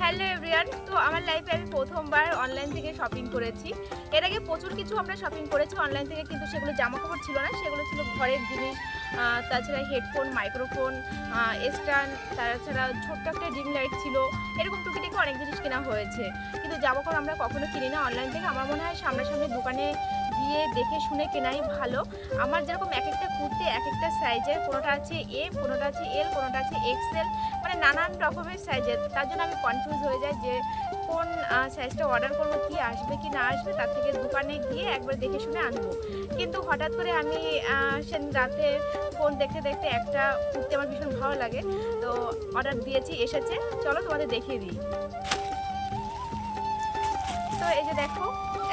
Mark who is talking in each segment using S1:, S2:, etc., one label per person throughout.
S1: Hello everyone, তো আমার লাইফে আমি প্রথমবার অনলাইন থেকে শপিং করেছি। এর আগে প্রচুর কিছু আমরা শপিং করেছি অনলাইন থেকে, কিন্তু সেগুলো জামাকাপড় ছিল না, সেগুলো ছিল ঘরের জিনিস। তাছাড়া হেডফোন, মাইক্রোফোন, স্ট্যান্ড, তাছাড়া ছোট্ট একটা রিং লাইট ছিল। এরকম টুকিটাকি অনেক জিনিস কেনা হয়েছে, কিন্তু জামাকাপড় আমরা কখনো কিনি না অনলাইন থেকে। আমার মনে হয় সামনাসামনি দোকানে গিয়ে দেখে শুনে কেনাই ভালো। আমার যেরকম এক একটা কুর্তি এক একটা সাইজের, কোনোটা আছে এম, কোনোটা আছে এল, কোনোটা আছে এক্সেল, মানে নানান রকমের সাইজের। তার জন্য আমি কনফিউজ হয়ে যাই যে কোন সাইজটা অর্ডার করবো, কি আসবে কি না আসবে, তার থেকে দোকানে গিয়ে একবার দেখে শুনে আনবো। কিন্তু হঠাৎ করে আমি সেদিন রাতে ফোন দেখতে দেখতে একটা কুর্তি আমার ভীষণ ভালো লাগে, তো অর্ডার দিয়েছি, এসেছে। চলো তোমাদের দেখিয়ে দিই। তো এই যে দেখো,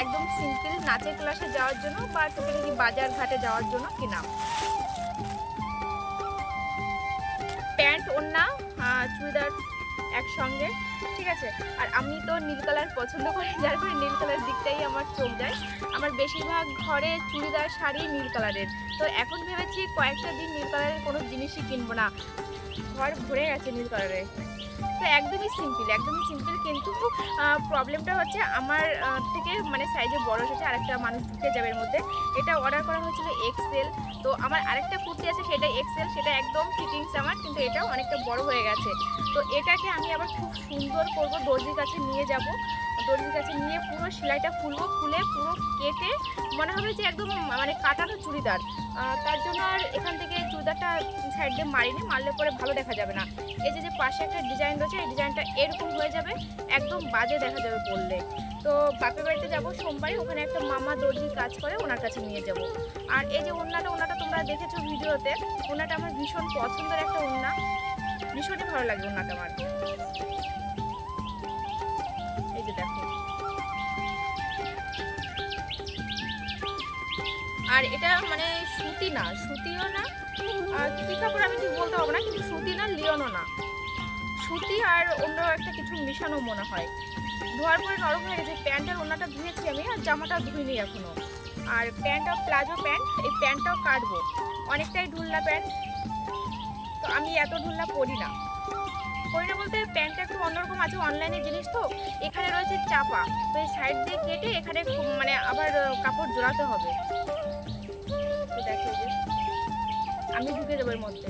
S1: একদম সিম্পল নাচের ক্লাসে যাওয়ার জন্য বা টুকিটাকি বাজার ঘাটে যাওয়ার জন্য কিনা। প্যান্ট, ওড়না, চুড়িদার একসঙ্গে, ঠিক আছে। আর আমি তো নীল কালার পছন্দ করি, যার ফলে নীল কালার দিকটাই আমার চোখ যায়। আমার বেশিরভাগ ঘরে চুড়িদার, শাড়ি নীল কালারের। তো এখন ভেবেছি কয়েকটা দিন নীল কালারের কোনো জিনিসই কিনবো না, ঘর ভরে গেছে নীল কালারের। তো একদমই সিম্পল, কিন্তু প্রবলেমটা হচ্ছে আমার থেকে মানে সাইজে বড় এসেছে, আরেকটা মানুষ ঢুকে যাবে এর মধ্যে। এটা অর্ডার করা হয়েছিল এক্সেল, তো আমার আরেকটা কুর্তি আছে সেটা এক্সেল, সেটা একদম ফিটিংস আমার, কিন্তু এটাও অনেকটা বড় হয়ে গেছে। তো এটাকে আমি আবার খুব সুন্দর করব, দর্জির কাছে নিয়ে যাব, দর্জির কাছে নিয়ে পুরো সেলাইটা খুলবো, খুলে পুরো কেটে মনে হবে যে একদম মানে কাটানো চুড়িদার। তার জন্য আর এখান থেকে চুড়িদারটা সাইড দিয়ে মারিনি, মারলে পরে ভালো দেখা যাবে না। এই যে পাশে একটা ডিজাইন রয়েছে, এই ডিজাইনটা এরকম হয়ে যাবে, একদম বাজে দেখা যাবে পরলে। তো বাপের বাড়িতে যাবো সোমবারে, ওখানে একটা মামা দর্জি কাজ করে, ওনার কাছে নিয়ে যাব। আর এই যে ওড়নাটা তোমরা দেখেছো ভিডিওতে, ওড়নাটা আমার ভীষণ পছন্দের একটা ওড়না, ভীষণই ভালো লাগে ওড়নাটা আমার। এই যে দেখো, আর এটা মানে সুতি না, সুতিও না, কি কাপড় আমি ঠিক বলতে পারবো না, কিন্তু সুতি না, লিওনও না, সুতি আর অন্য একটা কিছু মিশানো মনে হয়। ধোয়ার পরে নরম হয়ে গেছে। প্যান্টের ওড়নাটা ধুয়েছি আমি, আর জামাটা ধুইনি এখনো। আর প্যান্টটা প্লাজো প্যান্ট, এই প্যান্টটাও কাটবো, অনেকটাই ঢুল্লা প্যান্ট। তো আমি এত ঢুল্লা পরি না বলতে, প্যান্টটা একটু অন্যরকম আছে, অনলাইনের জিনিস তো। এখানে রয়েছে চাপা, তো এই সাইড দিয়ে কেটে এখানে মানে আবার কাপড় জোড়াতে হবে। তো দেখো যে আমি ঢুকে দেবো এর মধ্যে।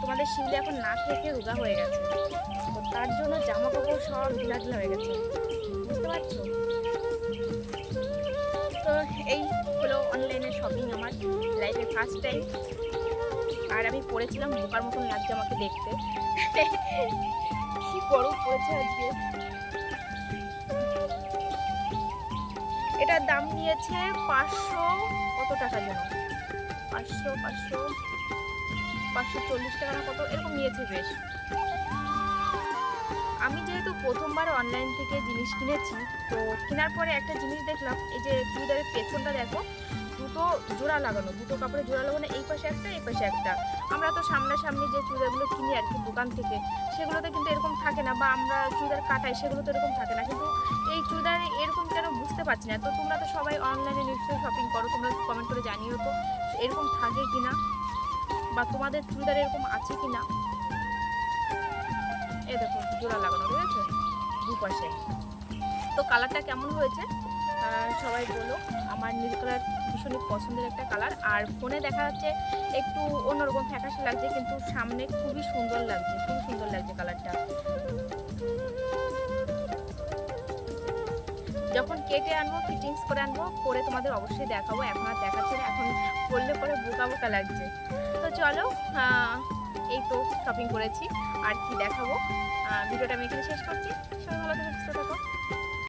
S1: তোমাদের শিউলি এখন না থেকে রোগা হয়ে গেছে, তো তার জন্য জামা কাপড় সব ঢিলা ঢিলা হয়ে গেছে, বুঝতে পারছো? তো এই হলো অনলাইনে শপিং, আমার লাইফে ফার্স্ট টাইম। আর আমি পরেছিলাম, বোকার মতন লাগছে আমাকে দেখতে, কি গরম পড়েছে আজকে। এটার দাম নিয়েছে 500 কত টাকা যেন, 540 টাকা না কত এরকম নিয়েছে বেশ। আমি যেহেতু প্রথমবার অনলাইন থেকে জিনিস কিনেছি, তো কেনার পরে একটা জিনিস দেখলাম, এই যে চুড়িদারের পেছনটা দেখো, দুটো জোড়া লাগানো, দুটো কাপড়ে জোড়া লাগানো, এই পাশে একটা এই পাশে একটা। আমরা তো সামনাসামনি যে চুড়িদারগুলো কিনি আর কি দোকান থেকে, সেগুলোতে কিন্তু এরকম থাকে না, বা আমরা চুড়িদার কাটাই সেগুলো তো এরকম থাকে না, কিন্তু এই চুড়িদারে এরকম কেন বুঝতে পারছি না। তো তোমরা তো সবাই অনলাইনে নিশ্চয়ই শপিং করো, তোমরা কমেন্ট করে জানিও তো এরকম থাকে কিনা, বা তোমাদের চুড়িদার এরকম আছে কিনা। এই দেখো জোড়া লাগানো রয়েছে দুপাশে। তো কালারটা কেমন হয়েছে সবাই বলো। আমার নীল কালার ভীষণই পছন্দের একটা কালার, আর ফোনে দেখা যাচ্ছে একটু অন্যরকম ফ্যাকাশে লাগছে, কিন্তু সামনে খুবই সুন্দর লাগছে কালারটা। যখন কেটে আনবো, ফিটিংস করে আনবো, পরে তোমাদের অবশ্যই দেখাবো। এখন আর দেখাচ্ছি না, এখন পরলে পরে বোকা লাগছে। তো চলো, এই তো শপিং করেছি, আর কি দেখাবো। ভিডিওটা আমি এখানে শেষ করছি। সবাই ভালো থেকে সুস্থ থাকো।